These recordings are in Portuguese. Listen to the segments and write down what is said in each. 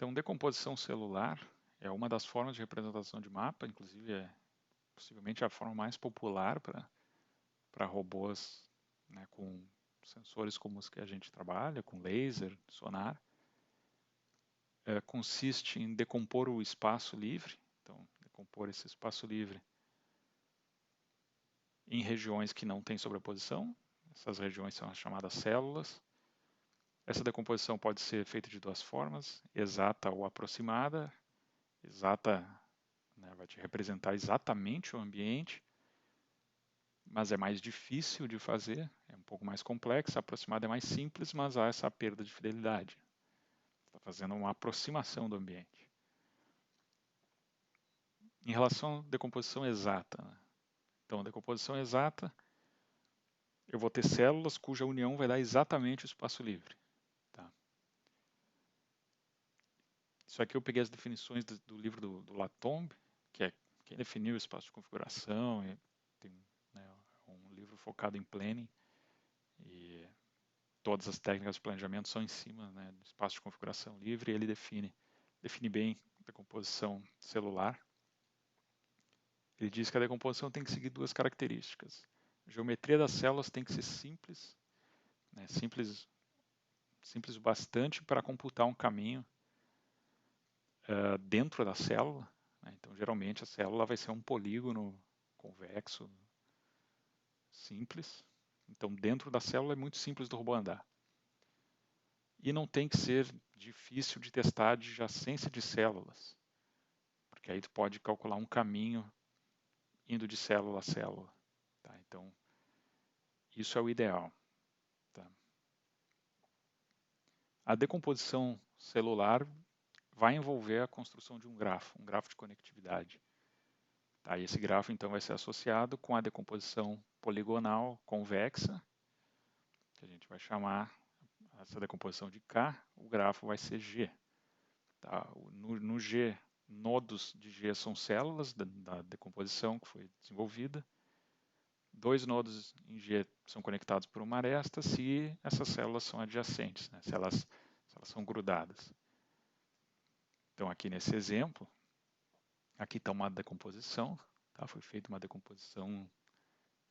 Então, decomposição celular é uma das formas de representação de mapa, inclusive é possivelmente a forma mais popular para robôs, né, com sensores como os que a gente trabalha, com laser, sonar. Consiste em decompor o espaço livre, então decompor esse espaço livre em regiões que não têm sobreposição. Essas regiões são as chamadas células. Essa decomposição pode ser feita de duas formas, exata ou aproximada. Exata, né, vai te representar exatamente o ambiente, mas é mais difícil de fazer, é um pouco mais complexa. Aproximada é mais simples, mas há essa perda de fidelidade. Está fazendo uma aproximação do ambiente. Em relação à decomposição exata, né? Então, a decomposição exata, eu vou ter células cuja união vai dar exatamente o espaço livre. Tá? Isso aqui eu peguei as definições do livro do Latombé, que é quem definiu o espaço de configuração, e tem, né, um livro focado em planning, e todas as técnicas de planejamento são em cima, né, do espaço de configuração livre, e ele define bem a decomposição celular. Ele diz que a decomposição tem que seguir duas características. A geometria das células tem que ser simples, né, simples o bastante para computar um caminho dentro da célula. Né? Então, geralmente, a célula vai ser um polígono convexo simples. Então, dentro da célula é muito simples do robô andar. E não tem que ser difícil de testar a adjacência de células, porque aí tu pode calcular um caminho indo de célula a célula. Tá? Então, isso é o ideal. Tá? A decomposição celular vai envolver a construção de um grafo de conectividade. Tá? E esse grafo, então, vai ser associado com a decomposição poligonal convexa, que a gente vai chamar essa decomposição de K, o grafo vai ser G. Tá? No G, nodos de G são células da decomposição que foi desenvolvida. Dois nodos em G são conectados por uma aresta se essas células são adjacentes, né? se elas são grudadas. Então, aqui nesse exemplo, aqui está uma decomposição, tá? Foi feita uma decomposição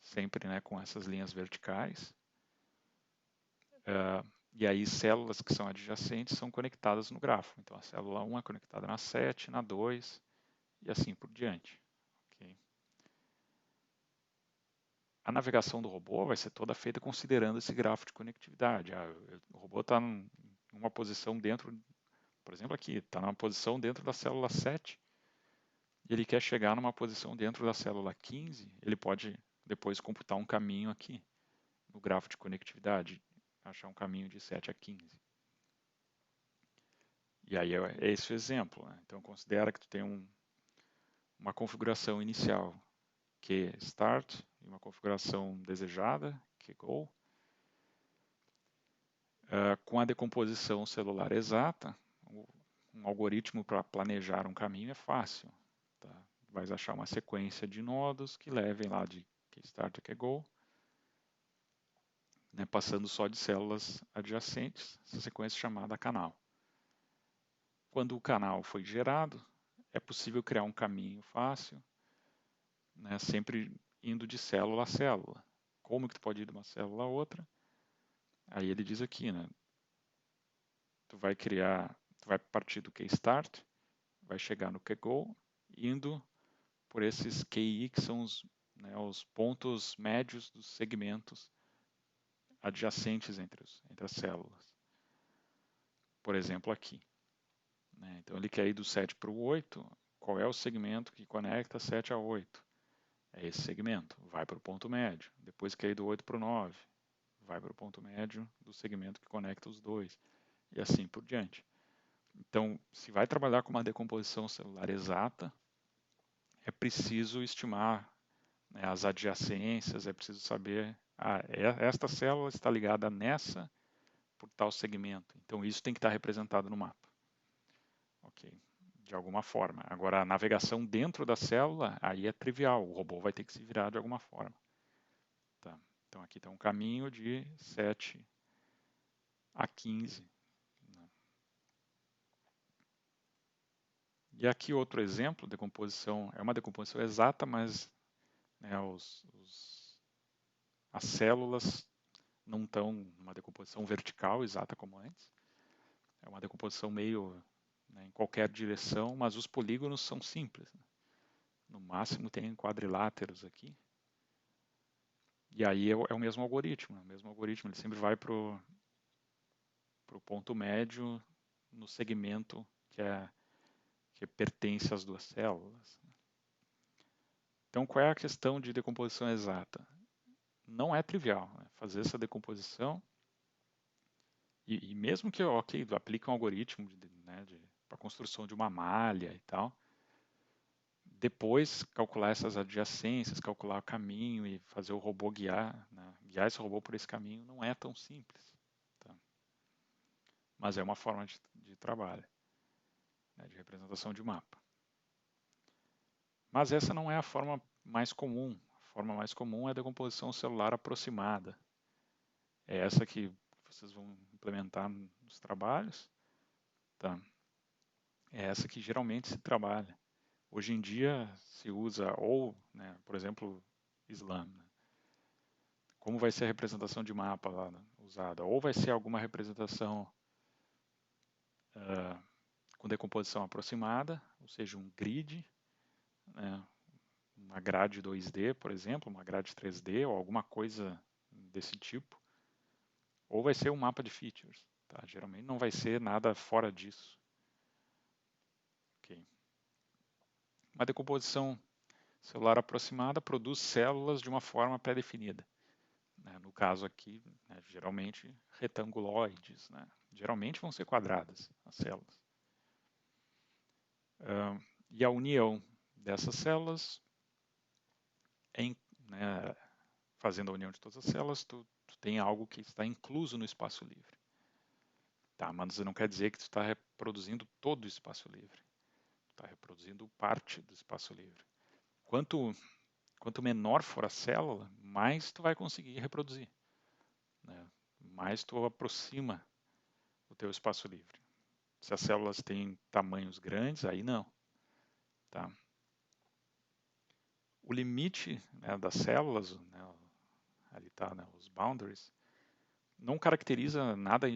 sempre, né, com essas linhas verticais. E aí células que são adjacentes são conectadas no grafo. Então a célula 1 é conectada na 7, na 2 e assim por diante. Okay? A navegação do robô vai ser toda feita considerando esse grafo de conectividade. O robô está em uma posição dentro, por exemplo aqui, está numa posição dentro da célula 7 e ele quer chegar numa posição dentro da célula 15, ele pode depois computar um caminho aqui no grafo de conectividade, achar um caminho de 7 a 15. E aí é esse o exemplo. Né? Então, considera que tu tem uma configuração inicial, que é start, e uma configuração desejada, que é goal. Com a decomposição celular exata, um algoritmo para planejar um caminho é fácil. Tá? Vais achar uma sequência de nodos que levem lá de que start a que goal, né, passando só de células adjacentes, essa sequência é chamada canal. Quando o canal foi gerado, é possível criar um caminho fácil, né, sempre indo de célula a célula. Como que tu pode ir de uma célula a outra? Aí ele diz aqui, né, tu vai partir do key-start, vai chegar no key-goal, indo por esses KI, que são os pontos médios dos segmentos adjacentes entre as células. Por exemplo, aqui. Né? Então, ele quer ir do 7 para o 8. Qual é o segmento que conecta 7 a 8? É esse segmento. Vai para o ponto médio. Depois quer ir do 8 para o 9. Vai para o ponto médio do segmento que conecta os dois. E assim por diante. Então, se vai trabalhar com uma decomposição celular exata, é preciso estimar, né, as adjacências, é preciso saber, esta célula está ligada nessa por tal segmento. Então, isso tem que estar representado no mapa. Ok, de alguma forma. Agora, a navegação dentro da célula, aí é trivial, o robô vai ter que se virar de alguma forma. Tá. Então, aqui está um caminho de 7 a 15. E aqui outro exemplo, decomposição, é uma decomposição exata, mas né, as células não estão numa decomposição vertical exata como antes. É uma decomposição meio né, em qualquer direção, mas os polígonos são simples. Né? No máximo tem quadriláteros aqui. E aí é o mesmo algoritmo. Né? O mesmo algoritmo, ele sempre vai para o ponto médio no segmento que pertence às duas células. Então, qual é a questão de decomposição exata? Não é trivial né? Fazer essa decomposição e mesmo que, ok, aplique um algoritmo né, para a construção de uma malha e tal, depois calcular essas adjacências, calcular o caminho e fazer o robô guiar, né, guiar esse robô por esse caminho não é tão simples. Tá? Mas é uma forma de trabalho, né, de representação de mapa. Mas essa não é a forma mais comum. A forma mais comum é a decomposição celular aproximada. É essa que vocês vão implementar nos trabalhos. Tá? É essa que geralmente se trabalha. Hoje em dia se usa ou, né, por exemplo, SLAM. Né? Como vai ser a representação de mapa lá usada? Ou vai ser alguma representação com decomposição aproximada, ou seja, um grid, né, uma grade 2D, por exemplo, uma grade 3D ou alguma coisa desse tipo. Ou vai ser um mapa de features. Tá? Geralmente não vai ser nada fora disso. Okay. Uma decomposição celular aproximada produz células de uma forma pré-definida. Né? No caso aqui, né, geralmente retanguloides. Né? Geralmente vão ser quadradas as células. E a união dessas células, né, fazendo a união de todas as células, tu tem algo que está incluso no espaço livre. Tá, mas não quer dizer que tu está reproduzindo todo o espaço livre. Está reproduzindo parte do espaço livre. Quanto menor for a célula, mais tu vai conseguir reproduzir. Né? Mais tu aproxima o teu espaço livre. Se as células têm tamanhos grandes, aí não. Tá? O limite né, das células, né, ali está né, os boundaries, não caracteriza nada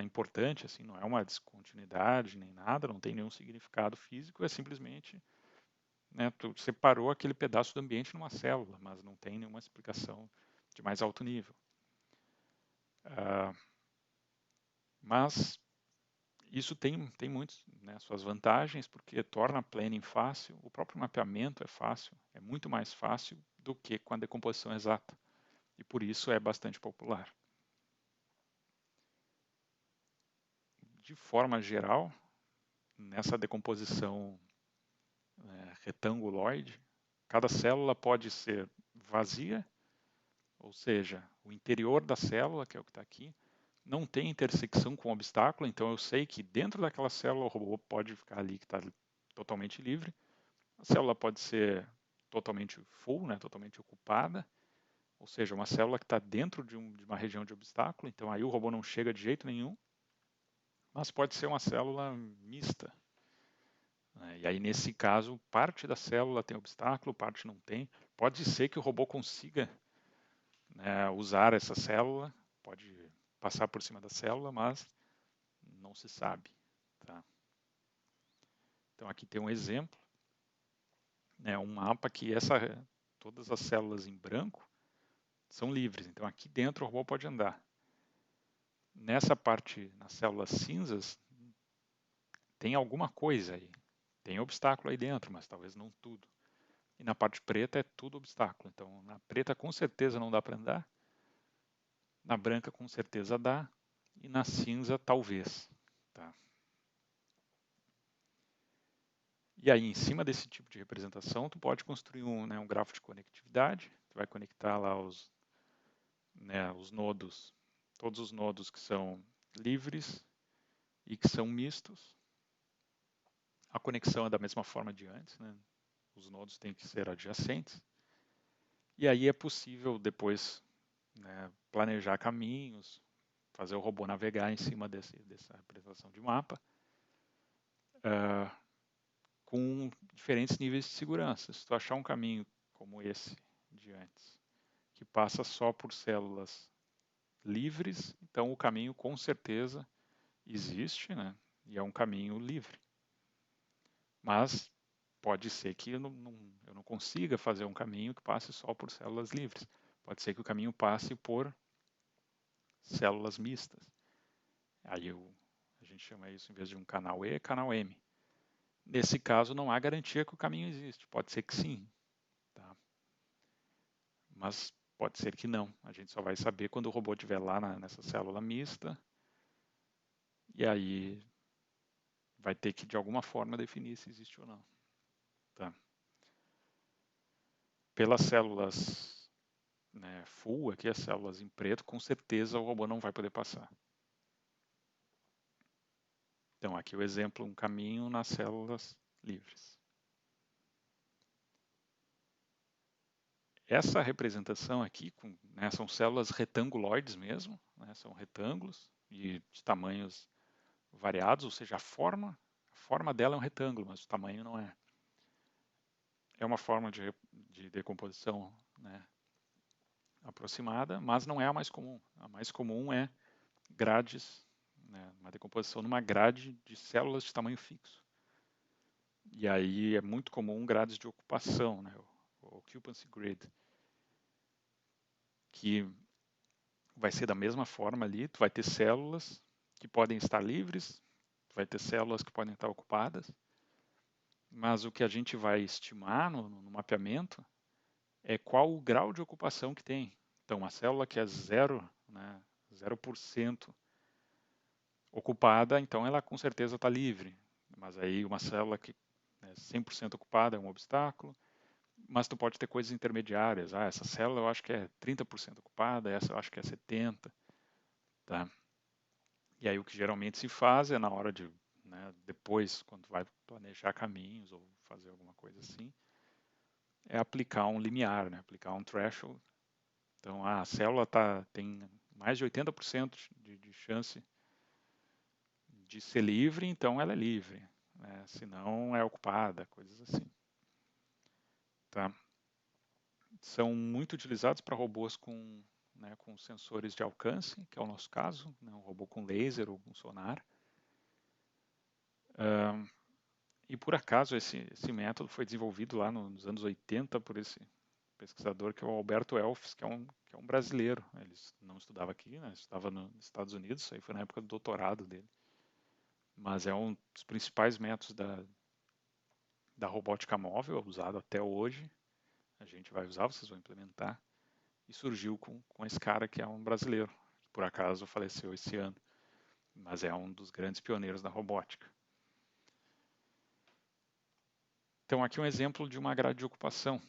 importante, assim, não é uma descontinuidade nem nada, não tem nenhum significado físico, é simplesmente né, tu separou aquele pedaço do ambiente numa célula, mas não tem nenhuma explicação de mais alto nível. Mas isso tem muitas né, suas vantagens, porque torna planning fácil, o próprio mapeamento é fácil, é muito mais fácil do que com a decomposição exata, e por isso é bastante popular. De forma geral, nessa decomposição retanguloide, cada célula pode ser vazia, ou seja, o interior da célula, que é o que está aqui, não tem intersecção com o obstáculo, então eu sei que dentro daquela célula o robô pode ficar ali que está totalmente livre. A célula pode ser totalmente full, né, totalmente ocupada, ou seja, uma célula que está dentro de uma região de obstáculo, então aí o robô não chega de jeito nenhum, mas pode ser uma célula mista. Né, e aí nesse caso, parte da célula tem obstáculo, parte não tem. Pode ser que o robô consiga né, usar essa célula, pode passar por cima da célula, mas não se sabe. Tá? Então aqui tem um exemplo, né, um mapa que todas as células em branco são livres. Então aqui dentro o robô pode andar. Nessa parte, nas células cinzas, tem alguma coisa aí. Tem obstáculo aí dentro, mas talvez não tudo. E na parte preta é tudo obstáculo. Então na preta com certeza não dá para andar. Na branca com certeza dá. E na cinza talvez. Tá? E aí, em cima desse tipo de representação, tu pode construir um grafo de conectividade. Tu vai conectar lá os nodos, todos os nodos que são livres e que são mistos. A conexão é da mesma forma de antes, né? Os nodos têm que ser adjacentes. E aí é possível depois né, planejar caminhos, fazer o robô navegar em cima dessa representação de mapa. com diferentes níveis de segurança. Se tu achar um caminho como esse de antes, que passa só por células livres, então o caminho com certeza existe, né? E é um caminho livre. Mas pode ser que eu não consiga fazer um caminho que passe só por células livres. Pode ser que o caminho passe por células mistas. Aí a gente chama isso, em vez de um canal E, canal M. Nesse caso, não há garantia que o caminho existe. Pode ser que sim, tá? Mas pode ser que não. A gente só vai saber quando o robô estiver lá nessa célula mista. E aí vai ter que, de alguma forma, definir se existe ou não. Tá? Pelas células, né, full, aqui as células em preto, com certeza o robô não vai poder passar. Então, aqui o exemplo, um caminho nas células livres. Essa representação aqui, né, são células retanguloides mesmo, né, são retângulos de tamanhos variados, ou seja, a forma dela é um retângulo, mas o tamanho não é. É uma forma de decomposição, né, aproximada, mas não é a mais comum. A mais comum é grades, né, uma decomposição numa grade de células de tamanho fixo. E aí é muito comum grades de ocupação, né, o occupancy grid, que vai ser da mesma forma ali, tu vai ter células que podem estar livres, tu vai ter células que podem estar ocupadas, mas o que a gente vai estimar no mapeamento é qual o grau de ocupação que tem. Então, uma célula que é 0% ocupada, então ela com certeza está livre. Mas aí uma célula que é 100% ocupada é um obstáculo, mas tu pode ter coisas intermediárias. Ah, essa célula eu acho que é 30% ocupada, essa eu acho que é 70%. Tá? E aí o que geralmente se faz é na hora de, né, depois, quando vai planejar caminhos ou fazer alguma coisa assim, é aplicar um limiar, né, aplicar um threshold. Então, a célula tem mais de 80% de chance de ser livre, então ela é livre. Né? Se não, é ocupada, coisas assim. Tá? São muito utilizados para robôs né, com sensores de alcance, que é o nosso caso, né, um robô com laser ou com sonar. E por acaso esse método foi desenvolvido lá nos anos 80 por esse pesquisador que é o Alberto Elfs, que é um brasileiro. Ele não estudava aqui, né? Estudava nos Estados Unidos, isso aí foi na época do doutorado dele. Mas é um dos principais métodos da robótica móvel, usado até hoje. A gente vai usar, vocês vão implementar. E surgiu com esse cara que é um brasileiro, que por acaso faleceu esse ano. Mas é um dos grandes pioneiros da robótica. Então, aqui um exemplo de uma grade de ocupação.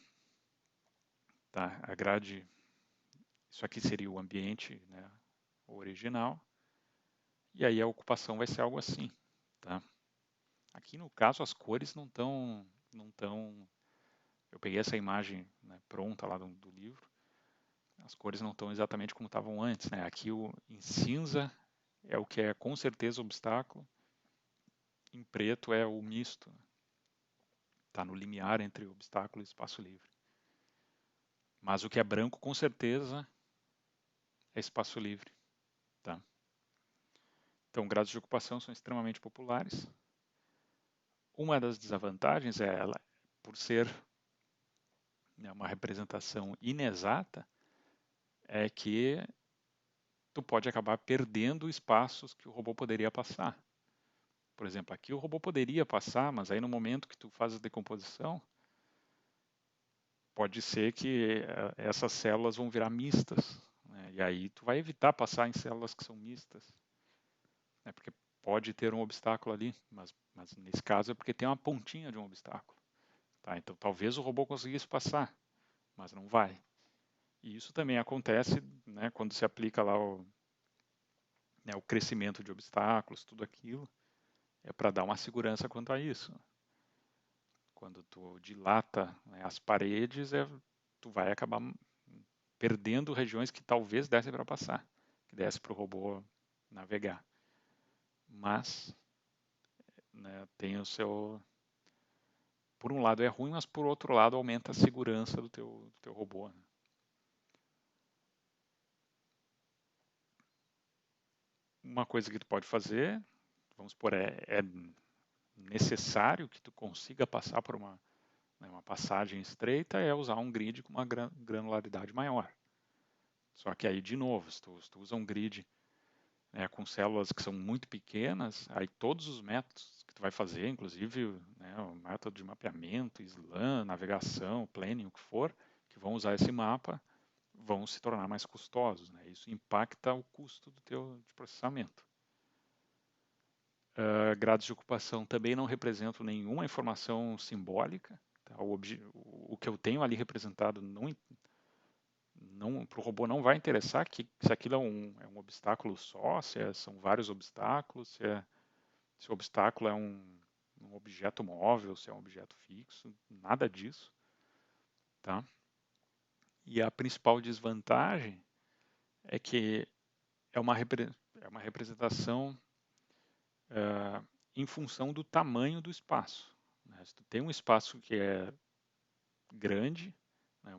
Tá? A grade, isso aqui seria o ambiente, né, original. E aí a ocupação vai ser algo assim. Tá? Aqui no caso as cores não estão. Eu peguei essa imagem, né, pronta lá do livro. As cores não estão exatamente como estavam antes. Né? Aqui em cinza é o que é com certeza obstáculo. Em preto é o misto. Está no limiar entre obstáculo e espaço livre. Mas o que é branco com certeza é espaço livre. Tá? Então, graus de ocupação são extremamente populares. Uma das desvantagens é ela, por ser, né, uma representação inexata, é que tu pode acabar perdendo espaços que o robô poderia passar. Por exemplo, aqui o robô poderia passar, mas aí no momento que tu faz a decomposição, pode ser que essas células vão virar mistas. Né? E aí tu vai evitar passar em células que são mistas. Né? Porque pode ter um obstáculo ali, mas nesse caso é porque tem uma pontinha de um obstáculo. Tá? Então talvez o robô conseguisse passar, mas não vai. E isso também acontece, né, quando se aplica lá né, o crescimento de obstáculos, tudo aquilo, é para dar uma segurança quanto a isso. Quando tu dilata, né, as paredes, tu vai acabar perdendo regiões que talvez desse para passar, que desse para o robô navegar. Mas, né, tem o seu por um lado é ruim, mas por outro lado aumenta a segurança do teu robô, né? Uma coisa que tu pode fazer, vamos supor, é necessário que tu consiga passar por uma passagem estreita, é usar um grid com uma granularidade maior. Só que aí, de novo, se tu usa um grid, né, com células que são muito pequenas, aí todos os métodos que tu vai fazer, inclusive, né, o método de mapeamento, SLAM, navegação, planning, o que for, que vão usar esse mapa, vão se tornar mais custosos, né? Isso impacta o custo do teu de processamento. Grados de ocupação também não representam nenhuma informação simbólica. Tá? O que eu tenho ali representado para o robô não vai interessar se aquilo é um obstáculo só, são vários obstáculos, se o obstáculo é um objeto móvel, se é um objeto fixo, nada disso. Tá? E a principal desvantagem é que é uma representação em função do tamanho do espaço. Né? Se tu tem um espaço que é grande, né,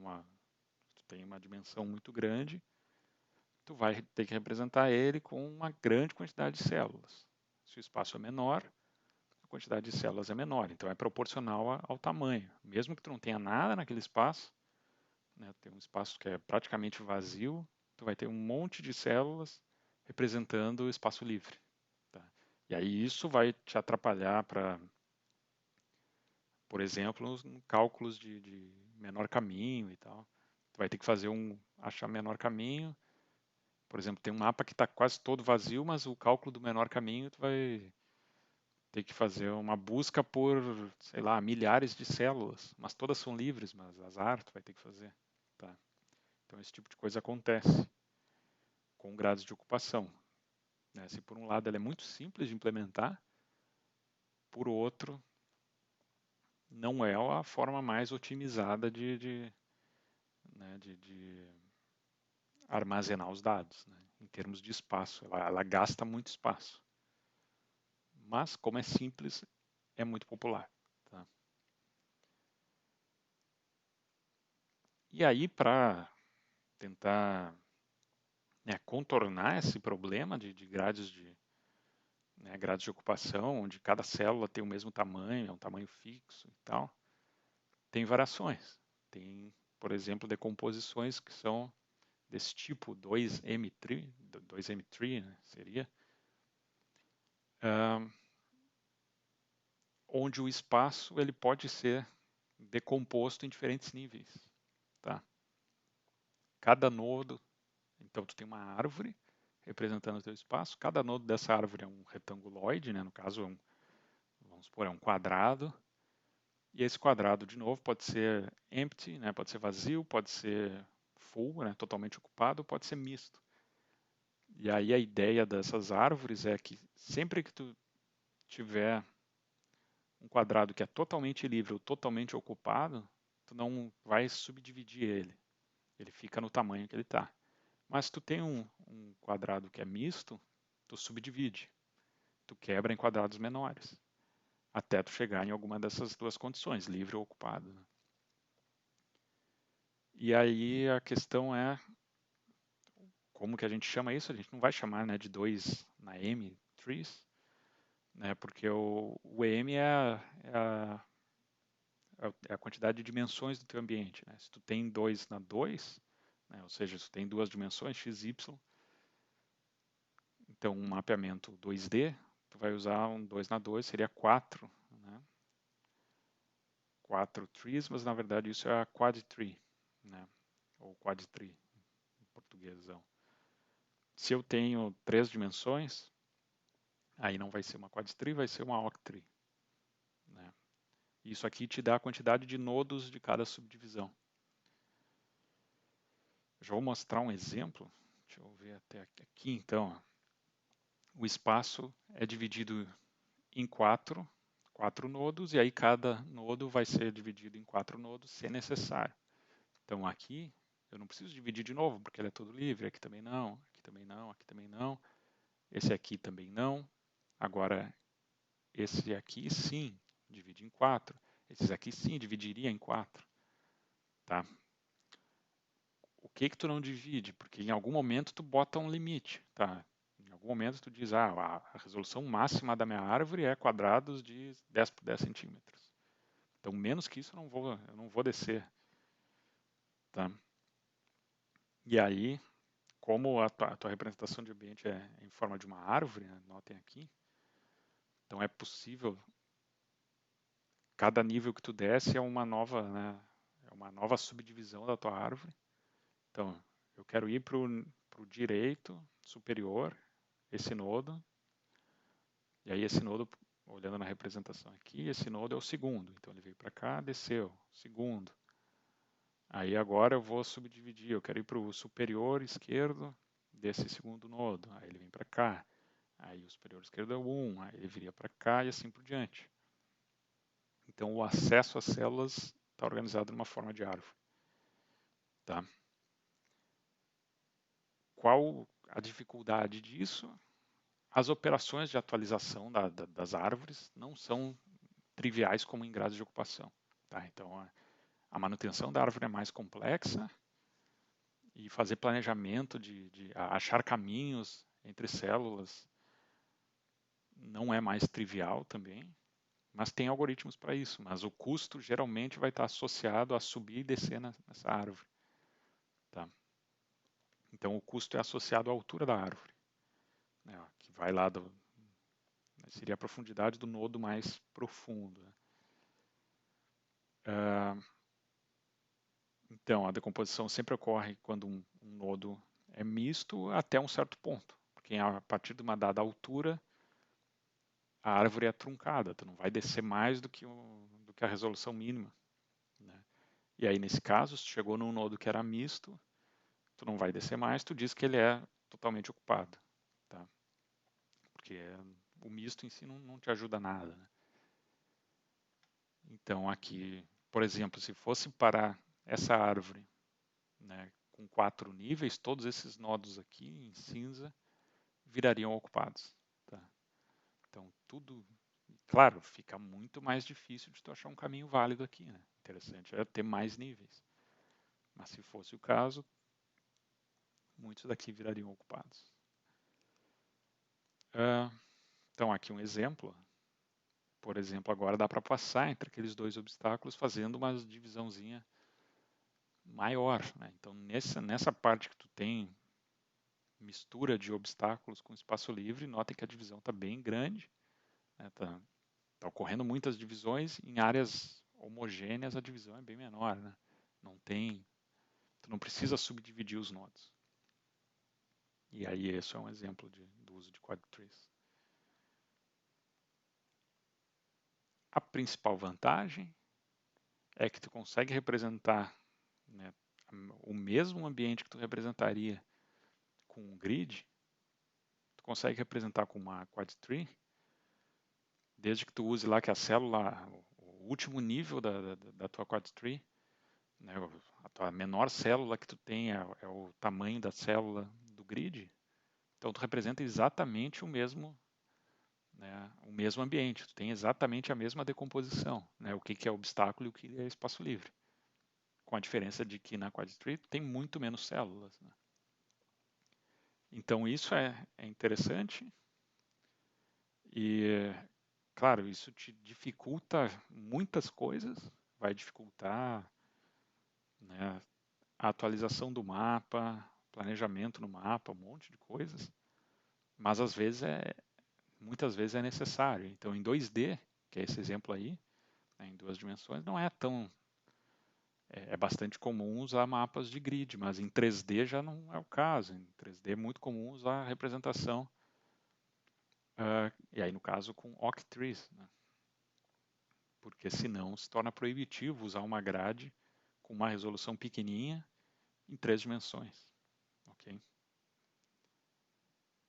tu tem uma dimensão muito grande, tu vai ter que representar ele com uma grande quantidade de células. Se o espaço é menor, a quantidade de células é menor, então é proporcional ao tamanho. Mesmo que tu não tenha nada naquele espaço, né, tem um espaço que é praticamente vazio, tu vai ter um monte de células representando o espaço livre. Tá? E aí isso vai te atrapalhar para, por exemplo, cálculos de menor caminho e tal. Tu vai ter que achar menor caminho. Por exemplo, tem um mapa que está quase todo vazio, mas o cálculo do menor caminho tu vai ter que fazer uma busca por, sei lá, milhares de células, mas todas são livres, mas azar tu vai ter que fazer. Tá? Então esse tipo de coisa acontece com grados de ocupação. Né? Se por um lado ela é muito simples de implementar, por outro não é a forma mais otimizada né, de armazenar os dados, né, em termos de espaço. Ela gasta muito espaço. Mas, como é simples, é muito popular. Tá? E aí, para tentar, né, contornar esse problema de grades né, grades de ocupação, onde cada célula tem o mesmo tamanho, é um tamanho fixo e tal, tem variações. Tem, por exemplo, decomposições que são desse tipo 2M3, né, seria, onde o espaço ele pode ser decomposto em diferentes níveis. Tá? Cada nodo, então tu tem uma árvore representando o teu espaço, cada nodo dessa árvore é um retanguloide, né, no caso vamos supor, é um quadrado, e esse quadrado, de novo, pode ser empty, né, pode ser vazio, pode ser full, né, totalmente ocupado, pode ser misto. E aí a ideia dessas árvores é que sempre que tu tiver um quadrado que é totalmente livre ou totalmente ocupado, tu não vai subdividir ele. Ele fica no tamanho que ele está. Mas se tu tem um quadrado que é misto, tu subdivide. Tu quebra em quadrados menores. Até tu chegar em alguma dessas duas condições, livre ou ocupado. Né? E aí a questão é como que a gente chama isso? A gente não vai chamar, né, de 2 na M, trees, né, porque o M é a quantidade de dimensões do teu ambiente. Né? Se tu tem 2 na 2, né, ou seja, se tu tem duas dimensões, x, y, então um mapeamento 2D, tu vai usar um 2 na 2, seria 4, né? 4 trees, mas na verdade isso é a quad tree, né? Ou quad tree, em portuguesão. Se eu tenho 3 dimensões, aí não vai ser uma quad tree, vai ser uma octree. Né? Isso aqui te dá a quantidade de nodos de cada subdivisão. Já vou mostrar um exemplo. Deixa eu ver até aqui então. O espaço é dividido em quatro nodos, e aí cada nodo vai ser dividido em 4 nodos se necessário. Então aqui eu não preciso dividir de novo, porque ele é todo livre, aqui também não, aqui também não, aqui também não, esse aqui também não. Agora esse aqui sim, divide em 4. Esses aqui sim, dividiria em 4. Tá? O que tu não divide? Porque em algum momento tu bota um limite. Tá? Em algum momento tu diz, a resolução máxima da minha árvore é quadrados de 10 por 10 centímetros. Então, menos que isso eu não vou descer. Tá? E aí, como a tua representação de ambiente é em forma de uma árvore, né? Notem aqui, então é possível, cada nível que tu desce é uma nova, né? É uma nova subdivisão da tua árvore. Então, eu quero ir para o direito superior, esse nodo, e aí esse nodo, olhando na representação aqui, esse nodo é o segundo. Então ele veio para cá, desceu, segundo. Aí agora eu vou subdividir, eu quero ir para o superior esquerdo desse segundo nodo. Aí ele vem para cá. Aí o superior esquerdo é o 1, aí ele viria para cá e assim por diante. Então o acesso às células está organizado de uma forma de árvore. Tá? Qual a dificuldade disso? As operações de atualização das árvores não são triviais como em grades de ocupação. Tá? Então a manutenção da árvore é mais complexa e fazer planejamento de achar caminhos entre células não é mais trivial também, mas tem algoritmos para isso. Mas o custo geralmente vai estar associado a subir e descer nessa árvore. Tá? Então o custo é associado à altura da árvore, né, que vai lá seria a profundidade do nodo mais profundo. Né? Então a decomposição sempre ocorre quando um nodo é misto até um certo ponto, porque a partir de uma dada altura a árvore é truncada, tu não vai descer mais do que a resolução mínima. Né? E aí nesse caso, se chegou num nodo que era misto, tu não vai descer mais, tu diz que ele é totalmente ocupado. Tá? Porque o misto em si não te ajuda nada. Né? Então aqui, por exemplo, se fosse para essa árvore, né, com 4 níveis, todos esses nodos aqui em cinza virariam ocupados. Tá? Então tudo, claro, fica muito mais difícil de tu achar um caminho válido aqui. Né? Interessante é ter mais níveis. Mas se fosse o caso, muitos daqui virariam ocupados. Então aqui um exemplo. Por exemplo, agora dá para passar entre aqueles dois obstáculos fazendo uma divisãozinha maior. Né? Então, nessa parte que tu tem mistura de obstáculos com espaço livre, notem que a divisão está bem grande. Né? Tá ocorrendo muitas divisões. Em áreas homogêneas, a divisão é bem menor. Né? Tu não precisa subdividir os nodos. E aí, esse é um exemplo do uso de quad trees. A principal vantagem é que tu consegue representar, né, o mesmo ambiente que tu representaria com um grid, tu consegue representar com uma quad tree, desde que tu use lá que a célula, o último nível da tua quad tree, né, a tua menor célula que tu tem é o tamanho da célula do grid, então tu representa exatamente o mesmo, né, o mesmo ambiente, tu tem exatamente a mesma decomposição, né, o que é obstáculo e o que é espaço livre. Com a diferença de que na quad tree tem muito menos células. Né? Então isso é interessante e, claro, isso te dificulta muitas coisas, vai dificultar, né, a atualização do mapa, planejamento no mapa, um monte de coisas, mas muitas vezes é necessário. Então em 2D, que é esse exemplo aí, né, em 2 dimensões, não é tão é bastante comum usar mapas de grid, mas em 3D já não é o caso. Em 3D é muito comum usar a representação, e aí no caso com octrees, né? Porque senão se torna proibitivo usar uma grade com uma resolução pequenininha em 3 dimensões.